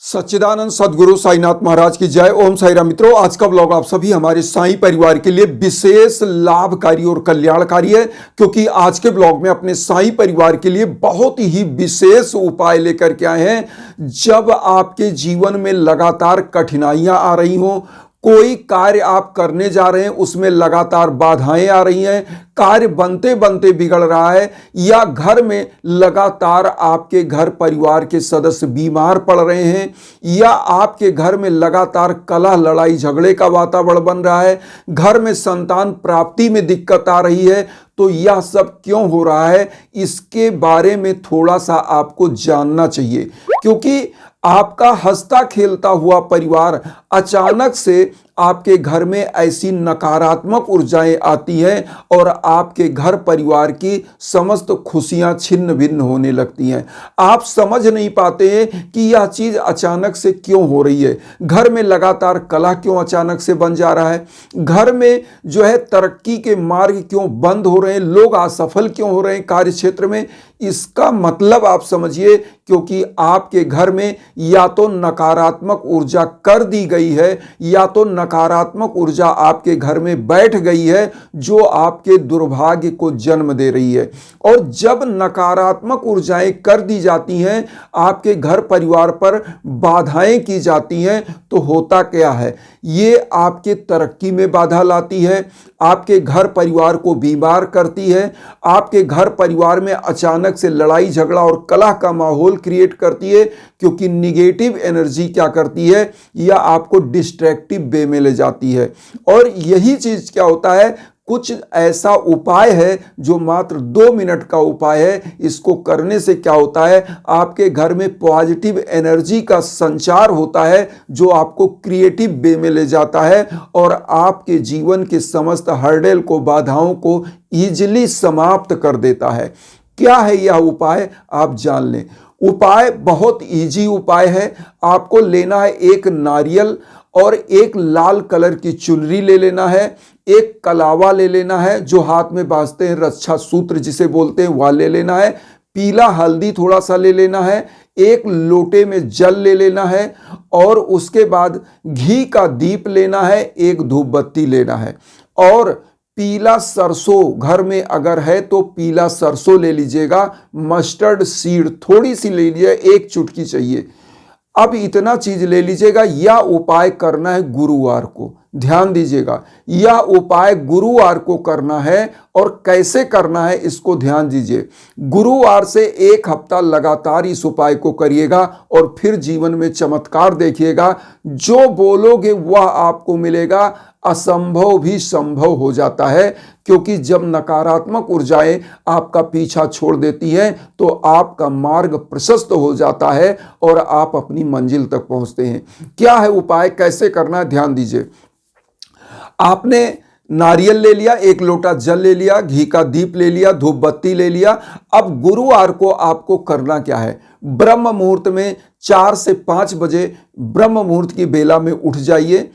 सच्चिदानंद सदगुरु साईनाथ महाराज की जय। ओम साई राम। मित्रों, आज का ब्लॉग आप सभी हमारे साईं परिवार के लिए विशेष लाभकारी और कल्याणकारी है, क्योंकि आज के ब्लॉग में अपने साईं परिवार के लिए बहुत ही विशेष उपाय लेकर के आए हैं। जब आपके जीवन में लगातार कठिनाइयां आ रही हों, कोई कार्य आप करने जा रहे हैं उसमें लगातार बाधाएं आ रही हैं, कार्य बनते बनते बिगड़ रहा है, या घर में लगातार आपके घर परिवार के सदस्य बीमार पड़ रहे हैं, या आपके घर में लगातार कलह लड़ाई झगड़े का वातावरण बन रहा है, घर में संतान प्राप्ति में दिक्कत आ रही है, तो यह सब क्यों हो रहा है, इसके बारे में थोड़ा सा आपको जानना चाहिए। क्योंकि आपका हंसता खेलता हुआ परिवार अचानक से आपके घर में ऐसी नकारात्मक ऊर्जाएं आती हैं और आपके घर परिवार की समस्त खुशियां छिन्न भिन्न होने लगती हैं। आप समझ नहीं पाते हैं कि यह चीज अचानक से क्यों हो रही है। घर में लगातार कलह क्यों अचानक से बन जा रहा है, घर में जो है तरक्की के मार्ग क्यों बंद हो रहे हैं, लोग असफल क्यों हो रहे हैं कार्य क्षेत्र में। इसका मतलब आप समझिए, क्योंकि आपके घर में या तो नकारात्मक ऊर्जा कर दी गई है, या तो नकारात्मक ऊर्जा आपके घर में बैठ गई है, जो आपके दुर्भाग्य को जन्म दे रही है। और जब नकारात्मक ऊर्जाएं कर दी जाती हैं, आपके घर परिवार पर बाधाएं की जाती हैं, तो होता क्या है, ये आपके तरक्की में बाधा लाती है, आपके घर परिवार को बीमार करती है, आपके घर परिवार में अचानक से लड़ाई झगड़ा और कलह का माहौल क्रिएट करती है। क्योंकि निगेटिव एनर्जी क्या करती है, या आपको डिस्ट्रैक्टिव वे में ले जाती है। और यही चीज क्या होता है, कुछ ऐसा उपाय है जो मात्र 2 मिनट का उपाय है। इसको करने से क्या होता है, आपके घर में पॉजिटिव एनर्जी का संचार होता है, जो आपको क्रिएटिव वे में ले जाता है और आपके जीवन के समस्त हर्डल को, बाधाओं को इजीली समाप्त कर देता है। क्या है यह उपाय, आप जान लें। उपाय बहुत इजी उपाय है। आपको लेना है एक नारियल और एक लाल कलर की चुनरी ले लेना है, एक कलावा ले लेना है जो हाथ में बांधते हैं, रक्षा सूत्र जिसे बोलते हैं, वह ले लेना है, पीला हल्दी थोड़ा सा ले लेना है, एक लोटे में जल ले लेना है, और उसके बाद घी का दीप लेना है, एक धूप बत्ती लेना है, और पीला सरसों घर में अगर है तो पीला सरसों ले लीजिएगा। मस्टर्ड सीड थोड़ी सी ले लीजिए, एक चुटकी चाहिए। अब इतना चीज ले लीजिएगा। यह उपाय करना है गुरुवार को, ध्यान दीजिएगा, यह उपाय गुरुवार को करना है। और कैसे करना है इसको ध्यान दीजिए। गुरुवार से 1 हफ्ता लगातार इस उपाय को करिएगा और फिर जीवन में चमत्कार देखिएगा। जो बोलोगे वह आपको मिलेगा। असंभव भी संभव हो जाता है, क्योंकि जब नकारात्मक ऊर्जाएं आपका पीछा छोड़ देती हैं तो आपका मार्ग प्रशस्त हो जाता है और आप अपनी मंजिल तक पहुंचते हैं। क्या है उपाय, कैसे करना है, ध्यान दीजिए। आपने नारियल ले लिया, 1 लोटा जल ले लिया, घी का दीप ले लिया, धूप बत्ती ले लिया। अब गुरुवार को आपको करना क्या है, ब्रह्म मुहूर्त में 4 से 5 बजे ब्रह्म मुहूर्त की बेला में उठ जाइए,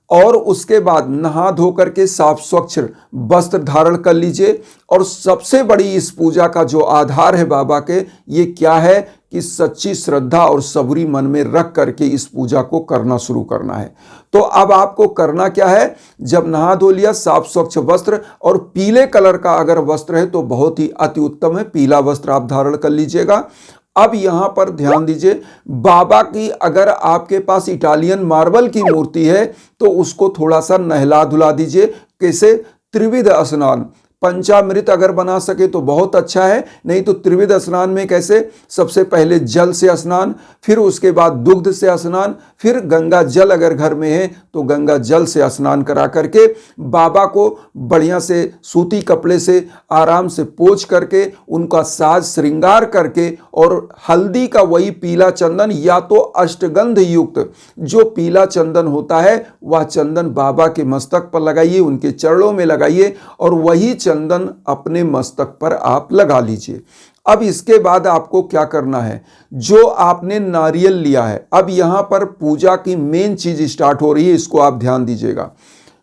और उसके बाद नहा धो करके साफ स्वच्छ वस्त्र धारण कर लीजिए। और सबसे बड़ी इस पूजा का जो आधार है बाबा के, ये क्या है कि सच्ची श्रद्धा और सबूरी मन में रख करके इस पूजा को करना शुरू करना है। तो अब आपको करना क्या है, जब नहा धो लिया, साफ स्वच्छ वस्त्र, और पीले कलर का अगर वस्त्र है तो बहुत ही अति उत्तम है, पीला वस्त्र आप धारण कर लीजिएगा। अब यहां पर ध्यान दीजिए, बाबा की अगर आपके पास इटालियन मार्बल की मूर्ति है तो उसको थोड़ा सा नहला धुला दीजिए। कैसे, त्रिविध स्नान, पंचामृत अगर बना सके तो बहुत अच्छा है, नहीं तो त्रिविध स्नान में कैसे, सबसे पहले जल से स्नान, फिर उसके बाद दुग्ध से स्नान, फिर गंगा जल अगर घर में है तो गंगा जल से स्नान करा करके बाबा को बढ़िया से सूती कपड़े से आराम से पोंछ करके उनका साज श्रृंगार करके, और हल्दी का वही पीला चंदन या तो अष्टगंध युक्त जो पीला चंदन होता है वह चंदन बाबा के मस्तक पर लगाइए, उनके चरणों में लगाइए, और वही चंदन अपने मस्तक पर आप लगा लीजिए। अब इसके बाद आपको क्या करना है, जो आपने नारियल लिया है, अब यहां पर पूजा की मेन चीज स्टार्ट हो रही है, इसको आप ध्यान दीजिएगा।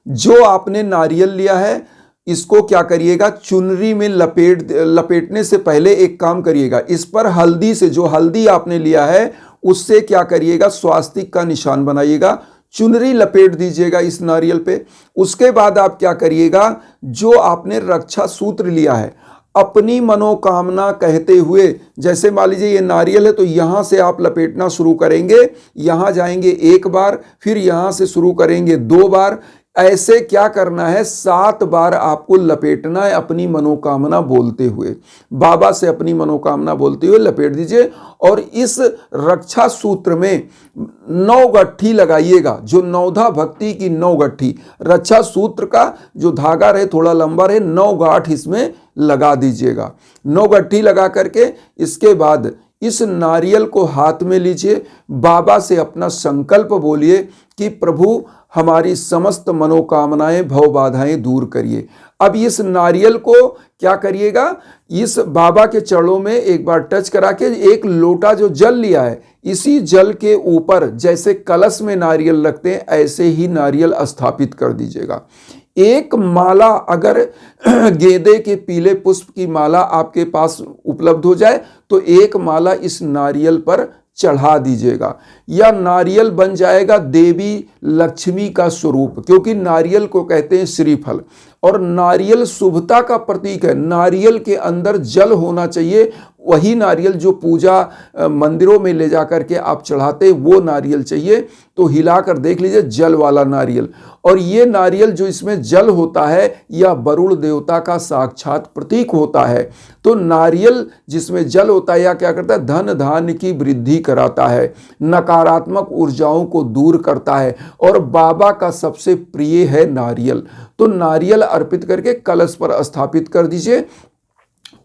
जो आपने नारियल लिया है इसको क्या करिएगा, चुनरी में लपेटने से पहले एक काम करिएगा, इस पर हल्दी से, जो हल्दी आपने लिया है उससे क्या करिएगा, स्वास्तिक का निशान बनाइएगा, चुनरी लपेट दीजिएगा इस नारियल पे। उसके बाद आप क्या करिएगा, जो आपने रक्षा सूत्र लिया है, अपनी मनोकामना कहते हुए, जैसे मान लीजिए ये नारियल है तो यहाँ से आप लपेटना शुरू करेंगे, यहाँ जाएंगे 1 बार, फिर यहाँ से शुरू करेंगे 2 बार, ऐसे क्या करना है, 7 बार आपको लपेटना है अपनी मनोकामना बोलते हुए। बाबा से अपनी मनोकामना बोलते हुए लपेट दीजिए और इस रक्षा सूत्र में 9 गट्ठी लगाइएगा, जो नवधा भक्ति की 9 गट्ठी, रक्षा सूत्र का जो धागा रहे थोड़ा लंबा रहे, 9 गांठ इसमें लगा दीजिएगा। 9 गट्ठी लगा करके इसके बाद इस नारियल को हाथ में लीजिए, बाबा से अपना संकल्प बोलिए कि प्रभु हमारी समस्त मनोकामनाएं भव बाधाएं दूर करिए। अब इस नारियल को क्या करिएगा, इस बाबा के चरणों में एक बार टच करा के एक लोटा जो जल लिया है, इसी जल के ऊपर जैसे कलश में नारियल रखते हैं ऐसे ही नारियल स्थापित कर दीजिएगा। एक माला, अगर गेंदे के पीले पुष्प की माला आपके पास उपलब्ध हो जाए तो एक माला इस नारियल पर चढ़ा दीजिएगा। या नारियल बन जाएगा देवी लक्ष्मी का स्वरूप, क्योंकि नारियल को कहते हैं श्रीफल और नारियल शुभता का प्रतीक है। नारियल के अंदर जल होना चाहिए, वही नारियल जो पूजा मंदिरों में ले जा करके आप चढ़ाते वो नारियल चाहिए। तो हिलाकर देख लीजिए, जल वाला नारियल। और ये नारियल जो इसमें जल होता है यह वरुण देवता का साक्षात प्रतीक होता है। तो नारियल जिसमें जल होता है यह क्या करता है, धन धान्य की वृद्धि कराता है, नकारात्मक ऊर्जाओं को दूर करता है और बाबा का सबसे प्रिय है नारियल। तो नारियल अर्पित करके कलश पर स्थापित कर दीजिए।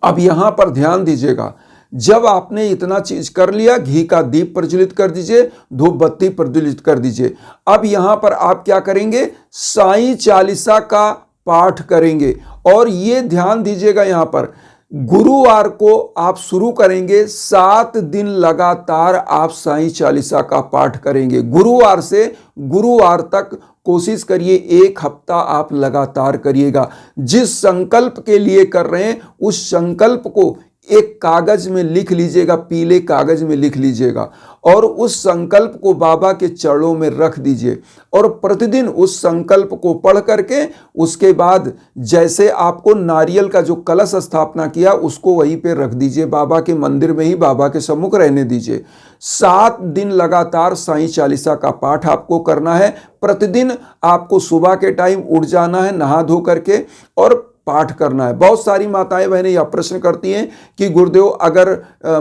अब यहां पर ध्यान दीजिएगा, जब आपने इतना चीज कर लिया, घी का दीप प्रज्वलित कर दीजिए, धूप बत्ती प्रज्वलित कर दीजिए। अब यहां पर आप क्या करेंगे, साईं चालीसा का पाठ करेंगे। और ये ध्यान दीजिएगा, यहां पर गुरुवार को आप शुरू करेंगे, 7 दिन लगातार आप साईं चालीसा का पाठ करेंगे। गुरुवार से गुरुवार तक कोशिश करिए, 1 हफ्ता आप लगातार करिएगा। जिस संकल्प के लिए कर रहे हैं उस संकल्प को एक कागज में लिख लीजिएगा, पीले कागज में लिख लीजिएगा और उस संकल्प को बाबा के चरणों में रख दीजिए। और प्रतिदिन उस संकल्प को पढ़ करके उसके बाद जैसे आपको नारियल का जो कलश स्थापना किया उसको वहीं पे रख दीजिए, बाबा के मंदिर में ही बाबा के सम्मुख रहने दीजिए। 7 दिन लगातार साईं चालीसा का पाठ आपको करना है। प्रतिदिन आपको सुबह के टाइम उठ जाना है, नहा धो करके और पाठ करना है। बहुत सारी माताएं बहनें यह प्रश्न करती हैं कि गुरुदेव अगर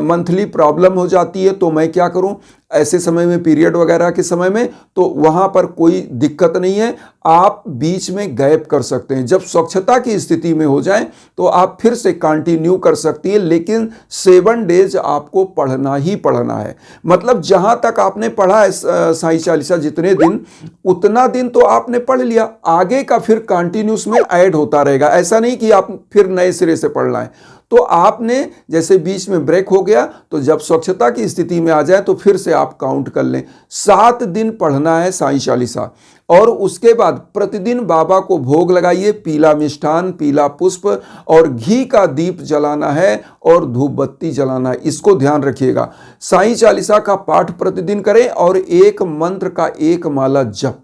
मंथली प्रॉब्लम हो जाती है तो मैं क्या करूं, ऐसे समय में, पीरियड वगैरह के समय में, तो वहां पर कोई दिक्कत नहीं है, आप बीच में गैप कर सकते हैं। जब स्वच्छता की स्थिति में हो जाए तो आप फिर से कंटिन्यू कर सकती है, लेकिन 7 डेज आपको पढ़ना ही पढ़ना है। मतलब जहां तक आपने पढ़ा है साईं चालीसा जितने दिन, उतना दिन तो आपने पढ़ लिया, आगे का फिर कंटिन्यूस में ऐड होता रहेगा। ऐसा नहीं कि आप फिर नए सिरे से पढ़ना है। तो आपने जैसे बीच में ब्रेक हो गया तो जब स्वच्छता की स्थिति में आ जाए तो फिर से आप काउंट कर लें। 7 दिन पढ़ना है साईं चालीसा और उसके बाद प्रतिदिन बाबा को भोग लगाइए, पीला मिष्ठान, पीला पुष्प और घी का दीप जलाना है और धूप बत्ती जलाना है। इसको ध्यान रखिएगा। साईं चालीसा का पाठ प्रतिदिन करें और एक मंत्र का 1 माला जप।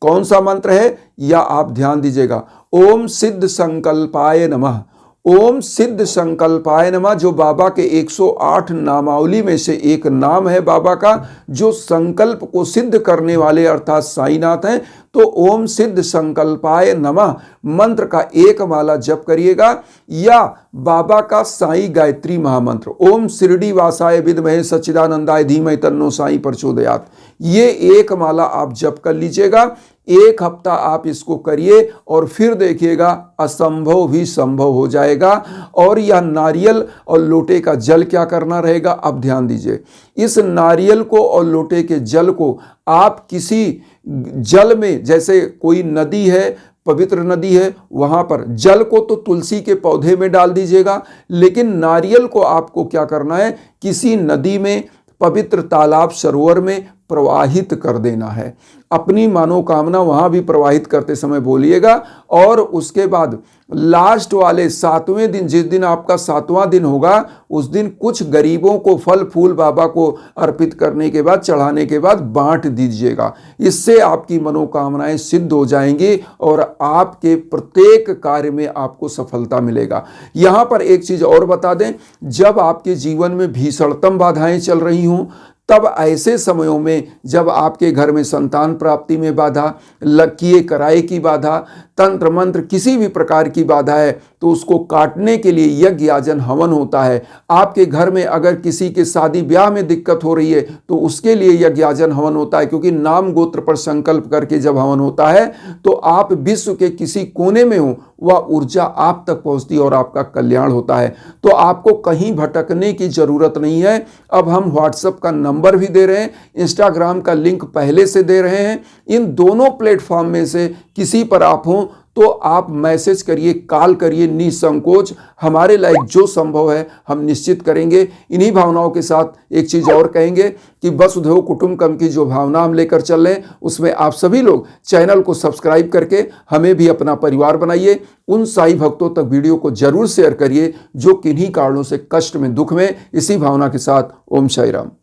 कौन सा मंत्र है या आप ध्यान दीजिएगा, ओम सिद्ध संकल्पाय नमः। ओम सिद्ध संकल्पाय नमः जो बाबा के 108 नामावली में से एक नाम है बाबा का, जो संकल्प को सिद्ध करने वाले अर्थात साईनाथ हैं। तो ओम सिद्ध संकल्पाय नमः मंत्र का 1 माला जप करिएगा। या बाबा का साईं गायत्री महामंत्र, ओम शिरडी वासाय विद्महे सच्चिदानंदाय धीमहि तन्नो साईं प्रचोदयात्, ये 1 माला आप जप कर लीजिएगा। 1 हफ्ता आप इसको करिए और फिर देखिएगा असंभव भी संभव हो जाएगा। और यह नारियल और लोटे का जल क्या करना रहेगा, अब ध्यान दीजिए। इस नारियल को और लोटे के जल को आप किसी जल में, जैसे कोई नदी है, पवित्र नदी है, वहां पर जल को तो तुलसी के पौधे में डाल दीजिएगा, लेकिन नारियल को आपको क्या करना है, किसी नदी में, पवित्र तालाब, सरोवर में प्रवाहित कर देना है। अपनी मनोकामना वहां भी प्रवाहित करते समय बोलिएगा। और उसके बाद लास्ट वाले 7वें दिन, जिस दिन आपका 7वां दिन होगा, उस दिन कुछ गरीबों को फल फूल बाबा को अर्पित करने के बाद, चढ़ाने के बाद बांट दीजिएगा। इससे आपकी मनोकामनाएं सिद्ध हो जाएंगी और आपके प्रत्येक कार्य में आपको सफलता मिलेगा। यहां पर एक चीज और बता दें, जब आपके जीवन में भीषणतम बाधाएं चल रही हों, तब ऐसे समयों में जब आपके घर में संतान प्राप्ति में बाधा, किए कराए की बाधा, तंत्र मंत्र किसी भी प्रकार की बाधा है, तो उसको काटने के लिए यज्ञ याजन हवन होता है। आपके घर में अगर किसी के शादी ब्याह में दिक्कत हो रही है तो उसके लिए यज्ञ याजन हवन होता है, क्योंकि नाम गोत्र पर संकल्प करके जब हवन होता है तो आप विश्व के किसी कोने में हो, वह ऊर्जा आप तक पहुंचती है और आपका कल्याण होता है। तो आपको कहीं भटकने की जरूरत नहीं है। अब हम व्हाट्सएप का नंबर भी दे रहे हैं, इंस्टाग्राम का लिंक पहले से दे रहे हैं। इन दोनों प्लेटफॉर्म में से किसी पर आप हों तो आप मैसेज करिए, कॉल करिए निसंकोच। हमारे लायक जो संभव है हम निश्चित करेंगे। इन्हीं भावनाओं के साथ एक चीज और कहेंगे कि वसुधैव कुटुंबकम की जो भावना हम लेकर चल रहे हैं, उसमें आप सभी लोग चैनल को सब्सक्राइब करके हमें भी अपना परिवार बनाइए। उन साईं भक्तों तक वीडियो को जरूर शेयर करिए जो किन्हीं कारणों से कष्ट में, दुख में। इसी भावना के साथ ओम साई राम।